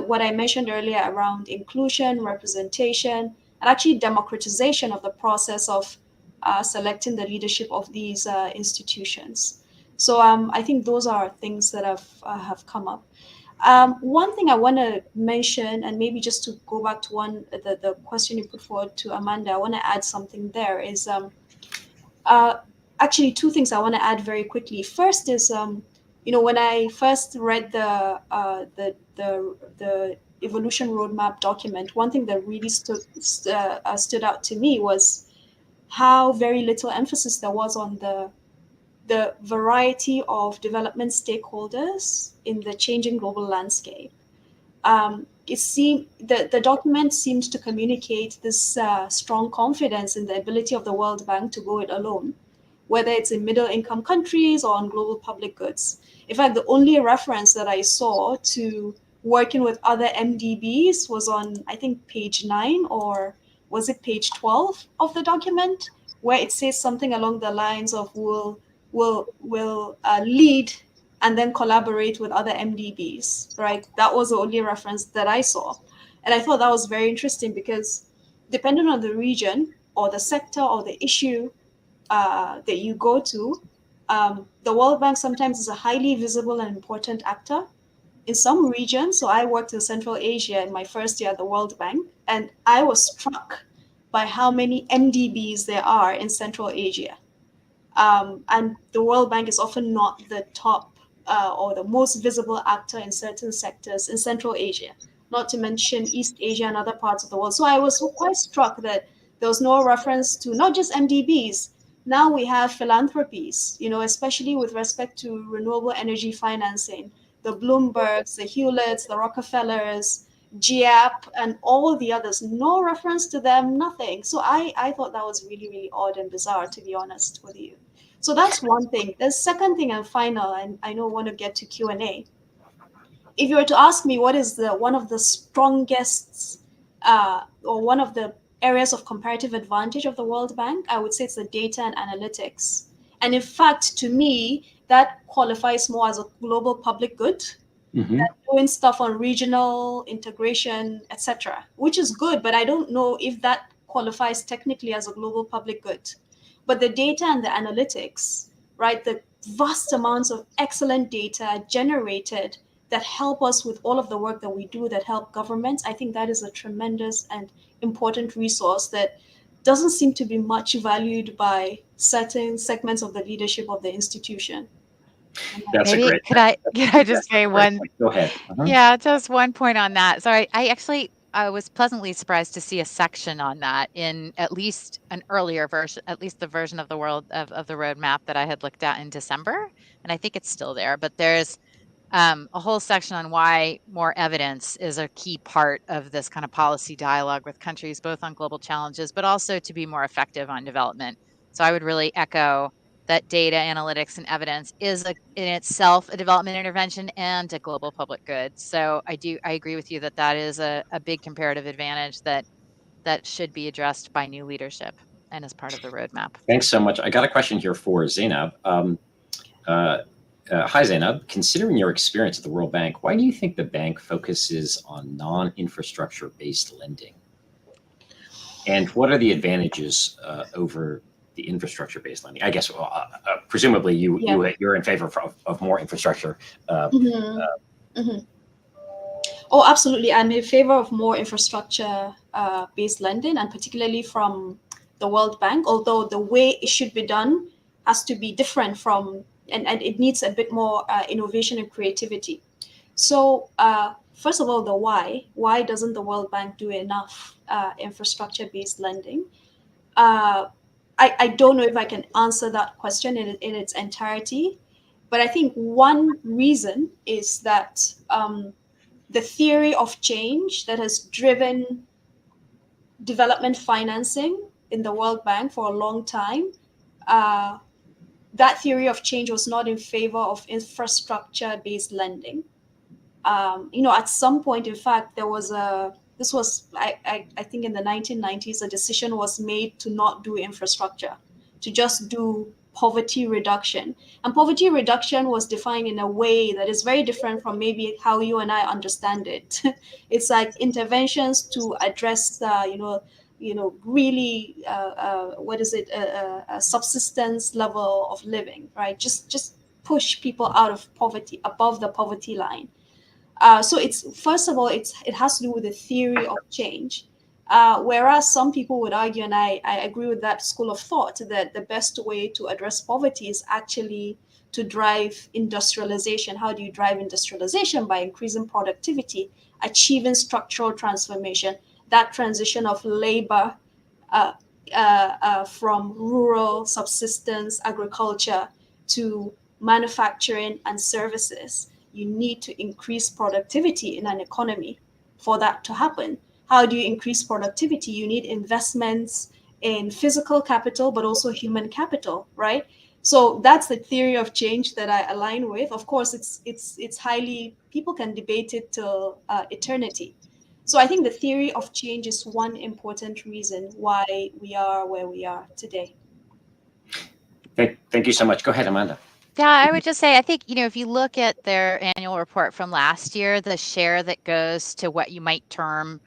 What I mentioned earlier around inclusion, representation, and actually democratization of the process of selecting the leadership of these institutions. So I think those are things that have come up. One thing I want to mention, and maybe just to go back to the question you put forward to Amanda, I want to add something there, is actually two things I want to add very quickly. First is, when I first read the evolution roadmap document, one thing that really stood out to me was how very little emphasis there was on the variety of development stakeholders in the changing global landscape. The document seemed to communicate this strong confidence in the ability of the World Bank to go it alone, whether it's in middle income countries or on global public goods. In fact, the only reference that I saw to working with other MDBs was on, I think, page 9, or was it page 12 of the document, where it says something along the lines of will lead and then collaborate with other MDBs, right? That was the only reference that I saw. And I thought that was very interesting because depending on the region or the sector or the issue that you go to, the World Bank sometimes is a highly visible and important actor in some regions. So I worked in Central Asia in my first year at the World Bank, and I was struck by how many MDBs there are in Central Asia. And the World Bank is often not the top or the most visible actor in certain sectors in Central Asia, not to mention East Asia and other parts of the world. So I was quite struck that there was no reference to not just MDBs. Now we have philanthropies, especially with respect to renewable energy financing, the Bloombergs, the Hewletts, the Rockefellers, GIAP, and all the others. No reference to them, nothing. So I thought that was really, really odd and bizarre, to be honest with you. So that's one thing. The second thing and final, and I know I want to get to Q&A. If you were to ask me what is one of the strongest or one of the areas of comparative advantage of the World Bank, I would say it's the data and analytics. And in fact, to me, that qualifies more as a global public good than doing stuff on regional integration, etc., which is good, but I don't know if that qualifies technically as a global public good. But the data and the analytics, right, the vast amounts of excellent data generated that help us with all of the work that we do that help governments, I think that is a tremendous and important resource that doesn't seem to be much valued by certain segments of the leadership of the institution. That's Maybe a great. could I just say one? Go ahead. Yeah, just one point on that. So I was pleasantly surprised to see a section on that in at least an earlier version, at least the version of the roadmap that I had looked at in December, and I think it's still there. But there's a whole section on why more evidence is a key part of this kind of policy dialogue with countries, both on global challenges, but also to be more effective on development. So I would really echo that data analytics and evidence is in itself a development intervention and a global public good. So I agree with you that is a big comparative advantage that should be addressed by new leadership and as part of the roadmap. Thanks so much. I got a question here for Zainab. Hi, Zainab. Considering your experience at the World Bank, why do you think the bank focuses on non-infrastructure based lending? And what are the advantages over the infrastructure-based lending? I guess, presumably, you're in favor of more infrastructure. Oh, absolutely. I'm in favor of more infrastructure-based lending, and particularly from the World Bank, although the way it should be done has to be different from, and it needs a bit more innovation and creativity. So first of all, the why. Why doesn't the World Bank do enough infrastructure-based lending? I don't know if I can answer that question in its entirety, but I think one reason is that the theory of change that has driven development financing in the World Bank for a long time, that theory of change was not in favor of infrastructure-based lending. At some point, in fact, I think in the 1990s, a decision was made to not do infrastructure, to just do poverty reduction. And poverty reduction was defined in a way that is very different from maybe how you and I understand it. It's like interventions to address, really, a subsistence level of living, right? Just push people out of poverty, above the poverty line. So first of all, it has to do with the theory of change. Whereas some people would argue, and I agree with that school of thought, that the best way to address poverty is actually to drive industrialization. How do you drive industrialization? By increasing productivity, achieving structural transformation, that transition of labor from rural subsistence agriculture to manufacturing and services. You need to increase productivity in an economy for that to happen. How do you increase productivity? You need investments in physical capital, but also human capital, right? So that's the theory of change that I align with. Of course, it's highly, people can debate it till eternity. So I think the theory of change is one important reason why we are where we are today. Thank you so much. Go ahead, Amanda. Yeah, I would just say, I think, if you look at their annual report from last year, the share that goes to what you might term,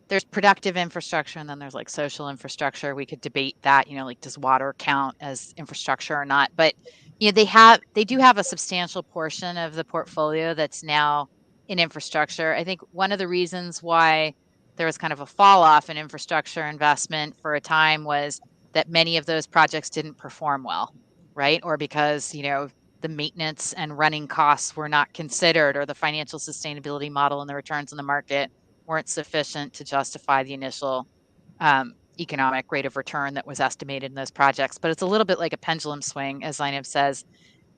there's productive infrastructure and then there's like social infrastructure. We could debate that, like does water count as infrastructure or not? But they do have a substantial portion of the portfolio that's now in infrastructure. I think one of the reasons why there was kind of a fall off in infrastructure investment for a time was that many of those projects didn't perform well, right? Or because, the maintenance and running costs were not considered, or the financial sustainability model and the returns in the market weren't sufficient to justify the initial economic rate of return that was estimated in those projects. But it's a little bit like a pendulum swing, as Zainab says.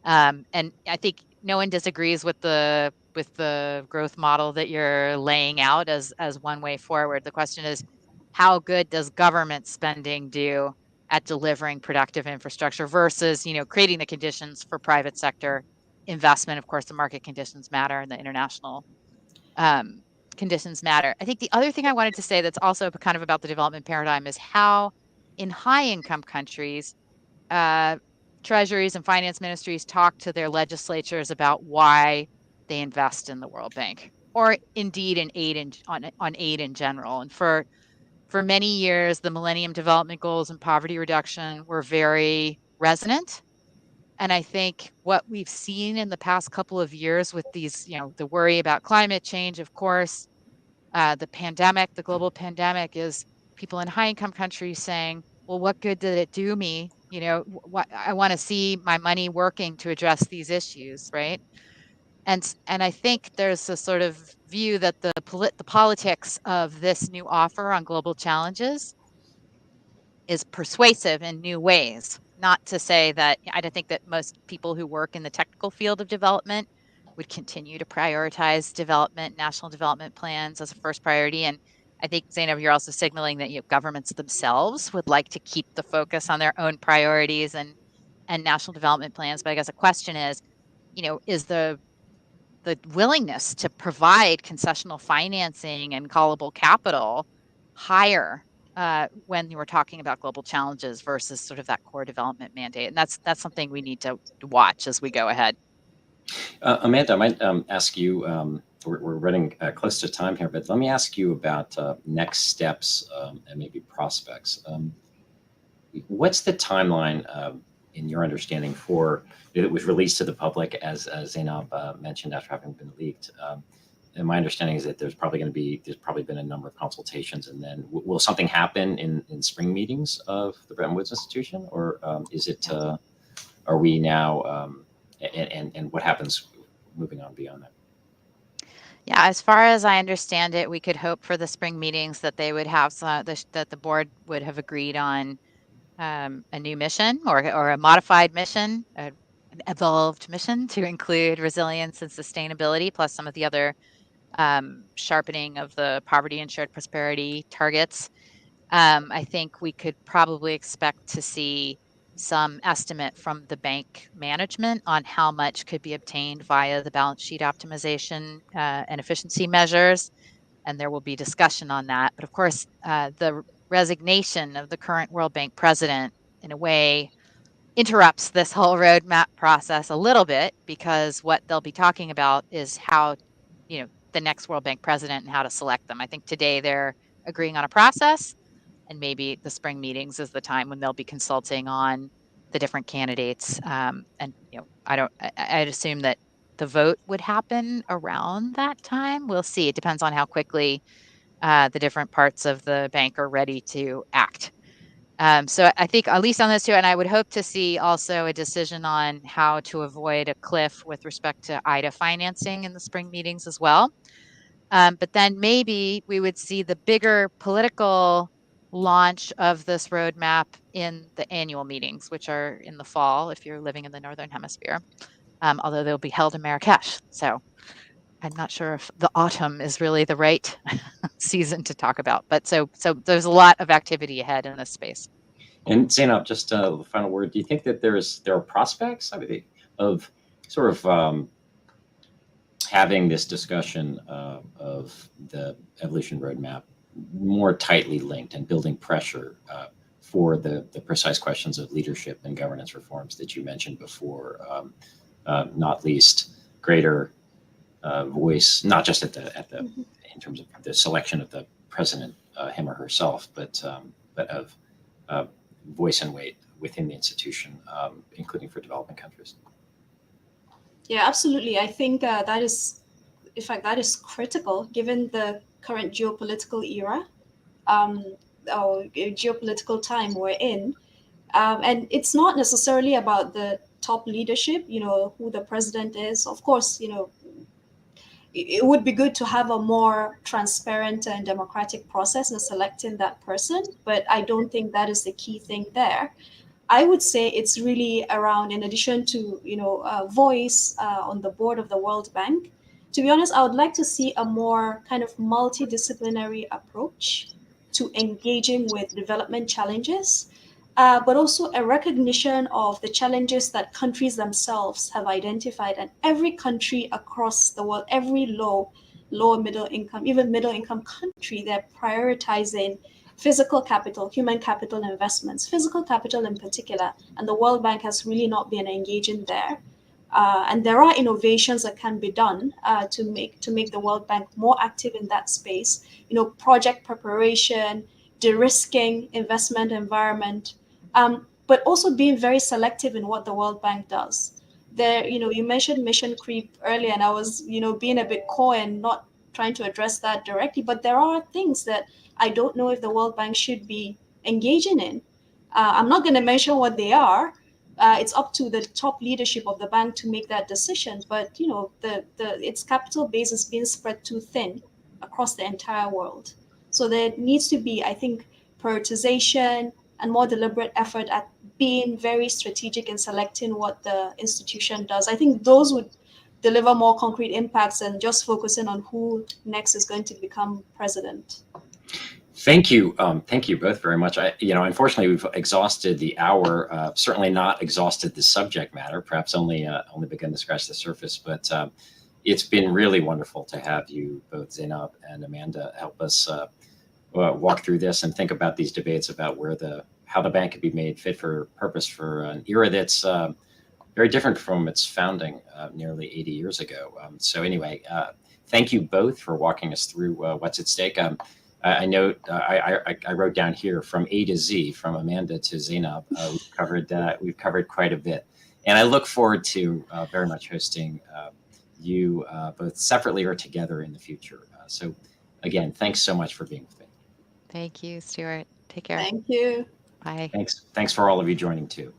And I think no one disagrees with the growth model that you're laying out as one way forward. The question is, how good does government spending do at delivering productive infrastructure versus, creating the conditions for private sector investment? Of course, the market conditions matter and the international conditions matter. I think the other thing I wanted to say that's also kind of about the development paradigm is how in high income countries, treasuries and finance ministries talk to their legislatures about why they invest in the World Bank, or indeed in aid on aid in general. And for many years, the Millennium Development Goals and poverty reduction were very resonant. And I think what we've seen in the past couple of years with these, the worry about climate change, of course, the pandemic, the global pandemic, is people in high income countries saying, well, what good did it do me? What I want to see my money working to address these issues, right? And I think there's a sort of view that the politics of this new offer on global challenges is persuasive in new ways. Not to say that I don't think that most people who work in the technical field of development would continue to prioritize development, national development plans as a first priority. And I think, Zainab, you're also signaling that governments themselves would like to keep the focus on their own priorities and national development plans. But I guess the question is, is the willingness to provide concessional financing and callable capital higher when you were talking about global challenges versus sort of that core development mandate? And that's something we need to watch as we go ahead. Amanda, I might ask you, we're running close to time here, but let me ask you about next steps and maybe prospects. What's the timeline in your understanding for it was released to the public, as Zainab mentioned, after having been leaked? And my understanding is that there's probably been a number of consultations, and then will something happen in spring meetings of the Bretton Woods Institution, or is it? Are we now? And what happens moving on beyond that? Yeah, as far as I understand it, we could hope for the spring meetings that they would have that the board would have agreed on a new mission or a modified mission, an evolved mission to include resilience and sustainability, plus some of the other sharpening of the poverty and shared prosperity targets. I think we could probably expect to see some estimate from the bank management on how much could be obtained via the balance sheet optimization and efficiency measures. And there will be discussion on that. But of course, the resignation of the current World Bank president, in a way, interrupts this whole roadmap process a little bit, because what they'll be talking about is how, the next World Bank president and how to select them. I think today they're agreeing on a process, and maybe the spring meetings is the time when they'll be consulting on the different candidates. And I'd assume that the vote would happen around that time. We'll see. It depends on how quickly the different parts of the bank are ready to act. So I think at least on those two, and I would hope to see also a decision on how to avoid a cliff with respect to IDA financing in the spring meetings as well. But then maybe we would see the bigger political launch of this roadmap in the annual meetings, which are in the fall if you're living in the Northern Hemisphere, although they'll be held in Marrakesh. So I'm not sure if the autumn is really the right season to talk about. But so there's a lot of activity ahead in this space. And Zainab, just the final word. Do you think that there are prospects of sort of having this discussion of the evolution roadmap more tightly linked and building pressure for the precise questions of leadership and governance reforms that you mentioned before, not least greater voice, not just at the in terms of the selection of the president, him or herself, but of voice and weight within the institution, including for developing countries. Yeah, absolutely. I think that is, in fact, that is critical given the current geopolitical era, or geopolitical time we're in. And it's not necessarily about the top leadership, who the president is. Of course, it would be good to have a more transparent and democratic process in selecting that person, but I don't think that is the key thing there. I would say it's really around, in addition to voice on the board of the World Bank. To be honest, I would like to see a more kind of multidisciplinary approach to engaging with development challenges, but also a recognition of the challenges that countries themselves have identified. And every country across the world, every low and middle income, even middle income country, they're prioritizing physical capital, human capital investments, physical capital in particular. And the World Bank has really not been engaging there. And there are innovations that can be done to make the World Bank more active in that space. Project preparation, de-risking investment environment, but also being very selective in what the World Bank does. There, you mentioned mission creep earlier, and I was, being a bit coy and not trying to address that directly. But there are things that I don't know if the World Bank should be engaging in. I'm not going to mention what they are. It's up to the top leadership of the bank to make that decision. But its capital base is being spread too thin across the entire world. So there needs to be, I think, prioritization and more deliberate effort at being very strategic in selecting what the institution does. I think those would deliver more concrete impacts than just focusing on who next is going to become president. Thank you both very much. Unfortunately, we've exhausted the hour. Certainly not exhausted the subject matter. Perhaps only begun to scratch the surface. But it's been really wonderful to have you both, Zainab and Amanda, help us walk through this and think about these debates about how the bank could be made fit for purpose for an era that's very different from its founding nearly 80 years ago. So anyway, thank you both for walking us through what's at stake. I wrote down here from A to Z, from Amanda to Zainab. We've covered quite a bit, and I look forward to very much hosting you both separately or together in the future. So again, thanks so much for being with me. Thank you, Stuart. Take care. Thank you. Bye. Thanks for all of you joining too.